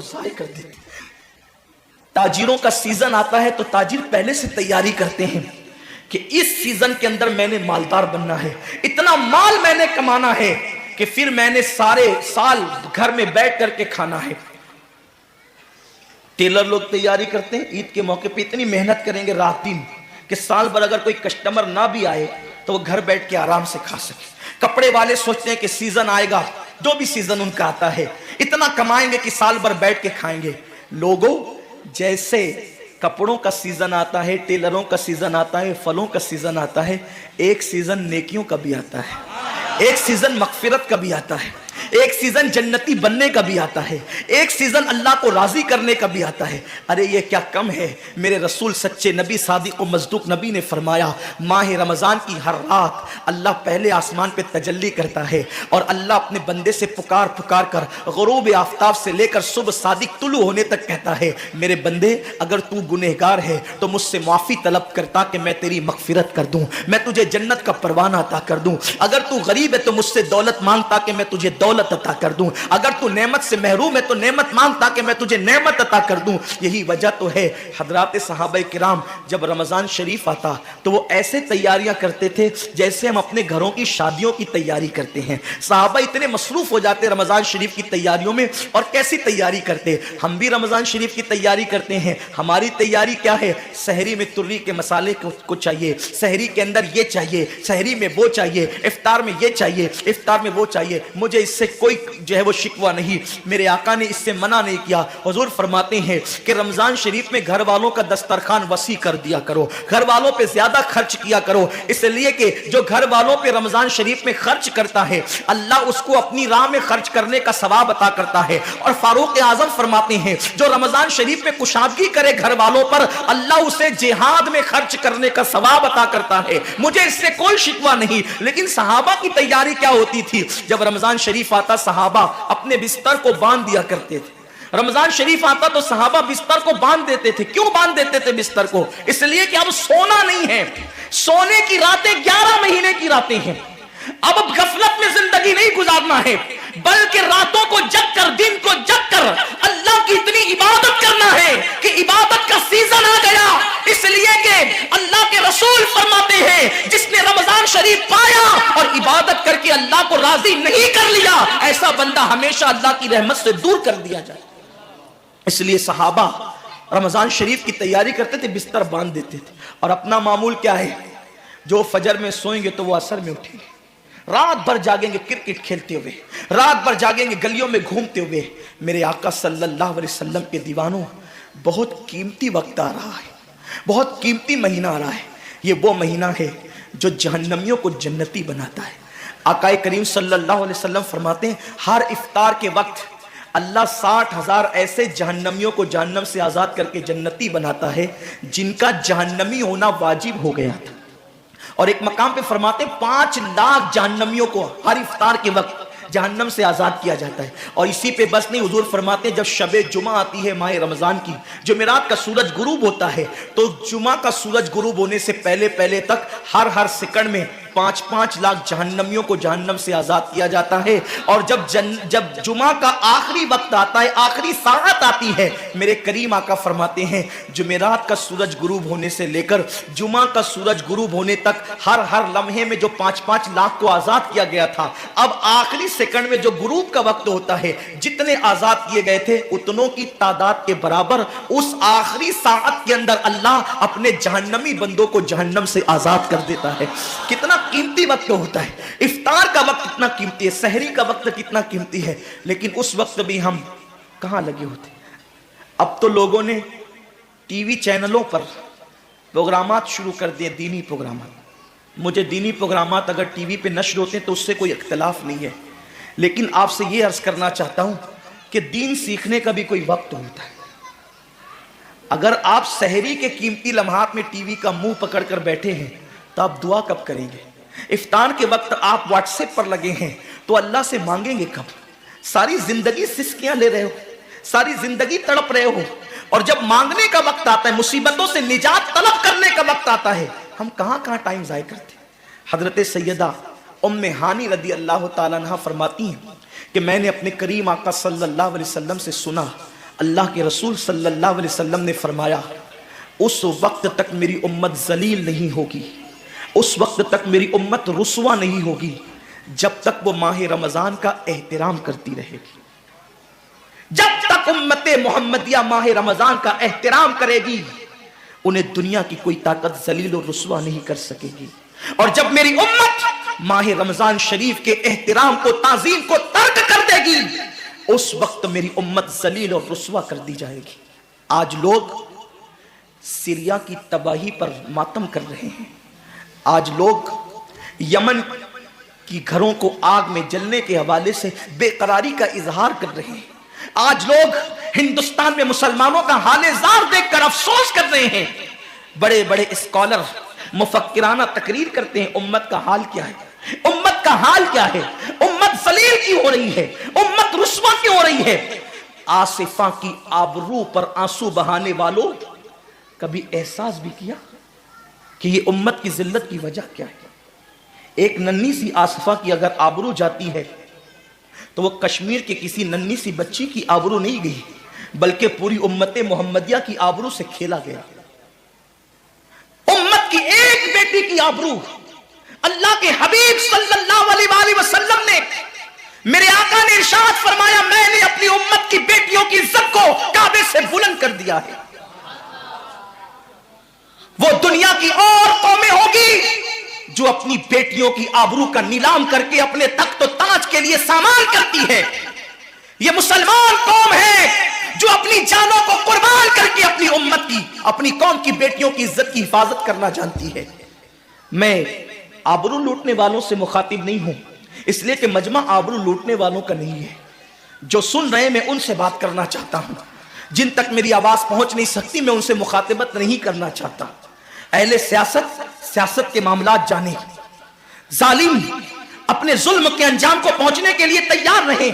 ضائع کر دیتے ہیں۔ تاجروں کا سیزن آتا ہے تو تاجر پہلے سے تیاری کرتے ہیں کہ اس سیزن کے اندر میں نے مالدار بننا ہے، اتنا مال میں نے کمانا ہے کہ پھر میں نے سارے سال گھر میں بیٹھ کر کے کھانا ہے۔ ٹیلر لوگ تیاری کرتے ہیں، عید کے موقع پہ اتنی محنت کریں گے رات دن کہ سال بھر اگر کوئی کسٹمر نہ بھی آئے تو وہ گھر بیٹھ کے آرام سے کھا سکے۔ کپڑے والے سوچتے ہیں کہ سیزن آئے گا، جو بھی سیزن ان کا آتا ہے اتنا کمائیں گے کہ سال بھر بیٹھ کے کھائیں گے۔ لوگوں، جیسے کپڑوں کا سیزن آتا ہے، ٹیلروں کا سیزن آتا ہے، پھلوں کا سیزن آتا ہے، ایک سیزن نیکیوں کا بھی آتا ہے، ایک سیزن مغفرت کا بھی آتا ہے، ایک سیزن جنتی بننے کا بھی آتا ہے، ایک سیزن اللہ کو راضی کرنے کا بھی آتا ہے۔ ارے یہ کیا کم ہے، میرے رسول سچے نبی صادق و مصدوق نبی نے فرمایا ماہ رمضان کی ہر رات اللہ پہلے آسمان پہ تجلی کرتا ہے اور اللہ اپنے بندے سے پکار پکار کر غروب آفتاب سے لے کر صبح صادق طلوع ہونے تک کہتا ہے میرے بندے اگر تو گنہگار ہے تو مجھ سے معافی طلب کرتا کہ میں تیری مغفرت کر دوں، میں تجھے جنت کا پروانہ عطا کر دوں۔ اگر تو غریب ہے تو مجھ سے دولت مانگتا کہ میں تجھے دولت عطا کر دوں، اگر تو نعمت سے محروم ہے تو نعمت مانگتا کہ میں تجھے نعمت عطا کر دوں۔ یہی وجہ تو ہے حضرات صحابہ کرام جب رمضان شریف آتا تو وہ ایسے تیاریاں کرتے تھے جیسے ہم اپنے گھروں کی شادیوں کی تیاری کرتے ہیں۔ صحابہ اتنے مصروف ہو جاتے رمضان شریف کی تیاریوں میں، اور کیسی تیاری کرتے، ہم بھی رمضان شریف کی تیاری کرتے ہیں۔ ہماری تیاری کیا ہے؟ سحری میں تری کے مسالے کو چاہیے، سحری کے اندر یہ چاہیے، سحری میں وہ چاہیے، افطار میں یہ چاہیے، افطار میں وہ چاہیے۔ مجھے اس سے کوئی جو ہے وہ شکوہ نہیں، میرے آقا نے اس سے منع نہیں کیا۔ حضور فرماتے ہیں کہ رمضان شریف میں گھر والوں کا دسترخوان وسیع کر دیا کرو، گھر والوں پہ زیادہ خرچ کیا کرو، اس لیے کہ جو گھر والوں پہ رمضان شریف میں خرچ کرتا ہے اللہ اس کو اپنی راہ میں خرچ کرنے کا ثواب عطا کرتا ہے۔ اور فاروق اعظم فرماتے ہیں جو رمضان شریف میں کشادگی کرے گھر والوں پر اللہ اسے جہاد میں خرچ کرنے کا ثواب عطا کرتا ہے۔ مجھے اس سے کوئی شکوہ نہیں، لیکن صحابہ کی تیاری کیا ہوتی تھی؟ جب رمضان شریف آتا صحابہ اپنے بستر کو باندھ دیا کرتے تھے۔ رمضان شریف آتا تو صحابہ بستر کو باندھ دیتے تھے۔ کیوں باندھ دیتے تھے بستر کو؟ اس لیے کہ اب سونا نہیں ہے، سونے کی راتیں 11 مہینے کی راتیں ہیں، اب غفلت میں زندگی نہیں گزارنا ہے، بلکہ راتوں کو جگ کر دن کو جگ کر اللہ کی اتنی عبادت کرنا ہے کہ عبادت کا سیزن آ گیا۔ اس لیے کہ اللہ کے رسول فرماتے ہیں جس نے رمضان شریف پایا اور عبادت کر کے اللہ کو راضی نہیں کر لیا ایسا بندہ ہمیشہ اللہ کی رحمت سے دور کر دیا جائے۔ اس لیے صحابہ رمضان شریف کی تیاری کرتے تھے، بستر باندھ دیتے تھے، اور اپنا معمول کیا ہے؟ جو فجر میں سوئیں گے تو وہ عصر میں اٹھیں گے، رات بھر جاگیں گے کرکٹ کھیلتے ہوئے، رات بھر جاگیں گے گلیوں میں گھومتے ہوئے۔ میرے آقا صلی اللہ علیہ وسلم کے دیوانوں، بہت قیمتی وقت آ رہا ہے، بہت قیمتی مہینہ آ رہا ہے۔ یہ وہ مہینہ ہے جو جہنمیوں کو جنتی بناتا ہے۔ آقا کریم صلی اللہ علیہ وسلم فرماتے ہیں ہر افطار کے وقت اللہ 60,000 ایسے جہنمیوں کو جہنم سے آزاد کر کے جنتی بناتا ہے جن کا جہنمی ہونا واجب ہو گیا تھا۔ اور ایک مقام پہ فرماتے 5 لاکھ جہنمیوں کو ہر افطار کے وقت جہنم سے آزاد کیا جاتا ہے۔ اور اسی پہ بس نہیں، حضور فرماتے ہیں جب شب جمعہ آتی ہے ماہ رمضان کی، جمعرات کا سورج غروب ہوتا ہے، تو جمعہ کا سورج غروب ہونے سے پہلے پہلے تک ہر سیکنڈ میں 5 لاکھ جہنمیوں کو جہنم سے آزاد کیا جاتا ہے۔ اور جب جمعہ کا آخری وقت آتا ہے، آخری ساعت آتی ہے، میرے کریم آقا فرماتے ہیں جمعرات کا سورج غروب ہونے سے لے کر جمعہ کا سورج غروب ہونے تک ہر لمحے میں جو 5 لاکھ کو آزاد کیا گیا تھا، اب آخری سیکنڈ میں جو غروب کا وقت ہوتا ہے جتنے آزاد کیے گئے تھے اتنوں کی تعداد کے برابر اس آخری ساعت کے اندر اللہ اپنے جہنمی بندوں کو جہنم سے آزاد کر دیتا ہے۔ کتنا قیمتی وقت ہوتا ہے، افطار کا وقت کتنا قیمتی ہے، سحری کا وقت کتنا قیمتی ہے، لیکن اس وقت بھی ہم کہاں لگے ہوتے ہیں۔ اب تو لوگوں نے ٹی وی چینلوں پر پروگرامات شروع کر دیے، دینی پروگرامات۔ مجھے دینی پروگرامات اگر ٹی وی پہ نشر ہوتے ہیں تو اس سے کوئی اختلاف نہیں ہے، لیکن آپ سے یہ عرض کرنا چاہتا ہوں کہ دین سیکھنے کا بھی کوئی وقت ہوتا ہے۔ اگر آپ سحری کے قیمتی لمحات میں ٹی وی کا منہ پکڑ کر بیٹھے ہیں تو آپ دعا کب کریں گے؟ افطار کے وقت آپ واٹس ایپ پر لگے ہیں تو اللہ سے مانگیں گے کب؟ ساری زندگی سسکیاں لے رہے ہو، ساری زندگی تڑپ رہے ہو، اور جب مانگنے کا وقت آتا ہے، مصیبتوں سے نجات طلب کرنے کا وقت آتا ہے، ہم کہاں ٹائم ضائع کرتے ہیں۔ حضرت سیدہ ام ہانی رضی اللہ تعالیٰ عنہ فرماتی ہیں کہ میں نے اپنے کریم آقا صلی اللہ علیہ وسلم سے سنا اللہ کے رسول صلی اللہ علیہ وسلم نے فرمایا اس وقت تک میری امت ذلیل نہیں ہوگی، اس وقت تک میری امت رسوا نہیں ہوگی جب تک وہ ماہ رمضان کا احترام کرتی رہے گی۔ جب تک امت محمدیہ ماہ رمضان کا احترام کرے گی انہیں دنیا کی کوئی طاقت ذلیل و رسوا نہیں کر سکے گی، اور جب میری امت ماہ رمضان شریف کے احترام کو، تعظیم کو ترک کر دے گی اس وقت میری امت ذلیل اور رسوا کر دی جائے گی۔ آج لوگ سیریا کی تباہی پر ماتم کر رہے ہیں، آج لوگ یمن کی گھروں کو آگ میں جلنے کے حوالے سے بے قراری کا اظہار کر رہے ہیں، آج لوگ ہندوستان میں مسلمانوں کا حال زار دیکھ کر افسوس کر رہے ہیں۔ بڑے بڑے اسکالر مفکرانہ تقریر کرتے ہیں امت کا حال کیا ہے، امت کا حال کیا ہے، امت ذلیل کیوں ہو رہی ہے، امت رسوا کیوں ہو رہی ہے۔ آصفہ کی آبرو پر آنسو بہانے والوں کبھی احساس بھی کیا کہ یہ امت کی ذلت کی وجہ کیا ہے؟ ایک ننھی سی آصفہ کی اگر آبرو جاتی ہے تو وہ کشمیر کے کسی ننھی سی بچی کی آبرو نہیں گئی بلکہ پوری امت محمدیہ کی آبرو سے کھیلا گیا۔ امت کی ایک بیٹی کی آبرو اللہ کے حبیب صلی اللہ علیہ وآلہ وسلم نے، میرے آقا نے ارشاد فرمایا میں نے اپنی امت کی بیٹیوں کی عزت کو کعبے سے بلند کر دیا ہے۔ وہ دنیا کی اور قومیں ہوگی جو اپنی بیٹیوں کی آبرو کا نیلام کر کے اپنے تخت و تاج کے لیے سامان کرتی ہے، یہ مسلمان قوم ہے جو اپنی جانوں کو قربان کر کے اپنی امت کی، اپنی قوم کی بیٹیوں کی عزت کی حفاظت کرنا جانتی ہے۔ میں آبرو لوٹنے والوں سے مخاطب نہیں ہوں، اس لیے کہ مجمع آبرو لوٹنے والوں کا نہیں ہے۔ جو سن رہے میں ان سے بات کرنا چاہتا ہوں، جن تک میری آواز پہنچ نہیں سکتی میں ان سے مخاطبت نہیں کرنا چاہتا۔ اہل سیاست کے معاملات جانے، ظالم اپنے ظلم کے انجام کو پہنچنے کے لیے تیار رہے،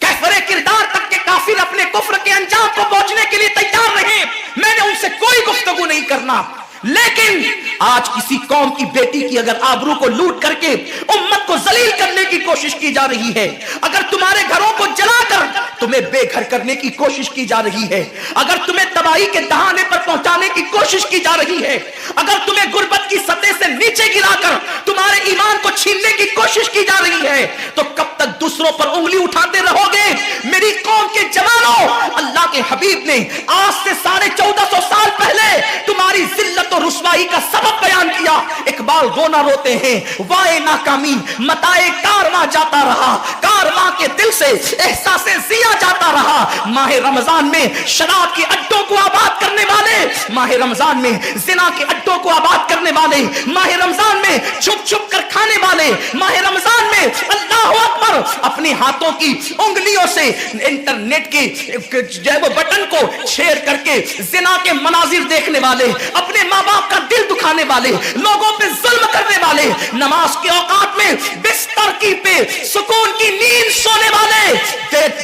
کفر کردار تک کے کافر اپنے کفر کے انجام کو پہنچنے کے لیے تیار رہے، میں نے ان سے کوئی گفتگو نہیں کرنا۔ لیکن آج کسی قوم کی بیٹی کی اگر آبرو کو لوٹ کر کے امت کو ذلیل کرنے کی کوشش کی جا رہی ہے، اگر تمہارے گھروں کو جلا کر تمہیں بے گھر کرنے کی کوشش کی جا رہی ہے، اگر تمہیں تباہی کے دہانے پر پہنچانے کی کوشش کی جا رہی ہے، اگر تمہیں غربت کی سطح سے نیچے گرا کر تمہارے ایمان کو چھیننے کی کوشش کی جا رہی ہے، تو کب تک دوسروں پر انگلی اٹھاتے رہو گے؟ میری قوم کے جوانوں، اللہ کے حبیب نے آج سے 1450 سال پہلے تمہاری ذلت و رسوائی کا سبب بیان کیا۔ اقبال رونا روتے ہیں، وائے ناکامی متائے کارواں جاتا رہا، کارواں کے دل سے احساس زیا جاتا رہا۔ ماہ رمضان میں شراب کے اڈوں کو آباد کرنے والے، ماہ رمضان میں زنا کے اڈوں کو آباد کرنے والے، ماہ رمضان میں چھپ چھپ کر کھانے والے، ماہ رمضان میں اللہ اکبر اپنے ہاتھوں کی انگلیوں سے انٹرنیٹ کی بٹن کو چھیڑ کر کے زنا کے مناظر دیکھنے والے، اپنے ماں باپ کا دل دکھانے والے، لوگوں پہ ظلم کرنے والے، نماز کے اوقات میں بستر کی پہ سکون کی نیند سونے والے،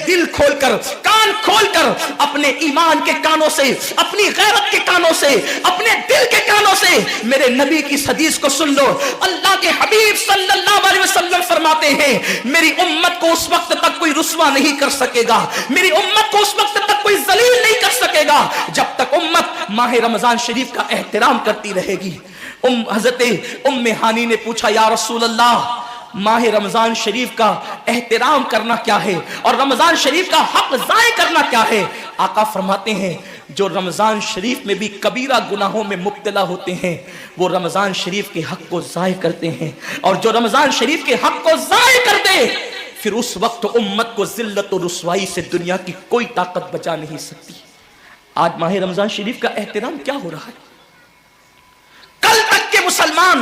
دل کھول کر، کان کھول کر اپنے ایمان کے کانوں سے، اپنی غیرت کے کانوں سے، اپنے دل کے کانوں سے میرے نبی کی حدیث کو سن لو۔ اللہ کے حبیب صلی اللہ علیہ وسلم فرماتے ہیں میری امت کو اس وقت تک کوئی رسوا نہیں کر سکے گا، میری امت کو اس وقت تک کوئی ذلیل نہیں کر سکے گا جب تک امت ماہ رمضان شریف کا احترام کرتی رہے گی۔ حضرت ام ہانی نے پوچھا یا رسول اللہ ماہ رمضان شریف کا احترام کرنا کیا ہے اور رمضان شریف کا حق ضائع کرنا کیا ہے؟ آقا فرماتے ہیں جو رمضان شریف میں بھی کبیرہ گناہوں میں مبتلا ہوتے ہیں وہ رمضان شریف کے حق کو ضائع کرتے ہیں، اور جو رمضان شریف کے حق کو ضائع کر دے پھر اس وقت امت کو ذلت و رسوائی سے دنیا کی کوئی طاقت بچا نہیں سکتی۔ آج ماہ رمضان شریف کا احترام کیا ہو رہا ہے؟ کل تک کے مسلمان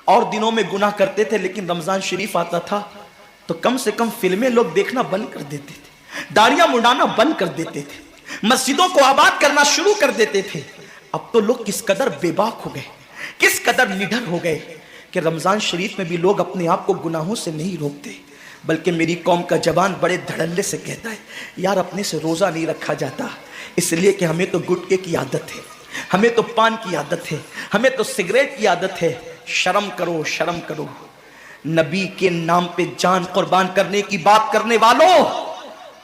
اور دنوں میں گناہ کرتے تھے، لیکن رمضان شریف آتا تھا تو کم سے کم فلمیں لوگ دیکھنا بند کر دیتے تھے، داڑیاں منڈانا بند کر دیتے تھے، مسجدوں کو آباد کرنا شروع کر دیتے تھے۔ اب تو لوگ کس قدر بے باک ہو گئے، کس قدر نڈر ہو گئے کہ رمضان شریف میں بھی لوگ اپنے آپ کو گناہوں سے نہیں روکتے، بلکہ میری قوم کا جوان بڑے دھڑلے سے کہتا ہے یار اپنے سے روزہ نہیں رکھا جاتا اس لیے کہ ہمیں تو گٹکے کی عادت ہے، ہمیں تو پان کی عادت ہے، ہمیں تو سگریٹ کی عادت ہے۔ شرم کرو، شرم کرو، نبی کے نام پہ جان قربان کرنے کی بات کرنے والوں،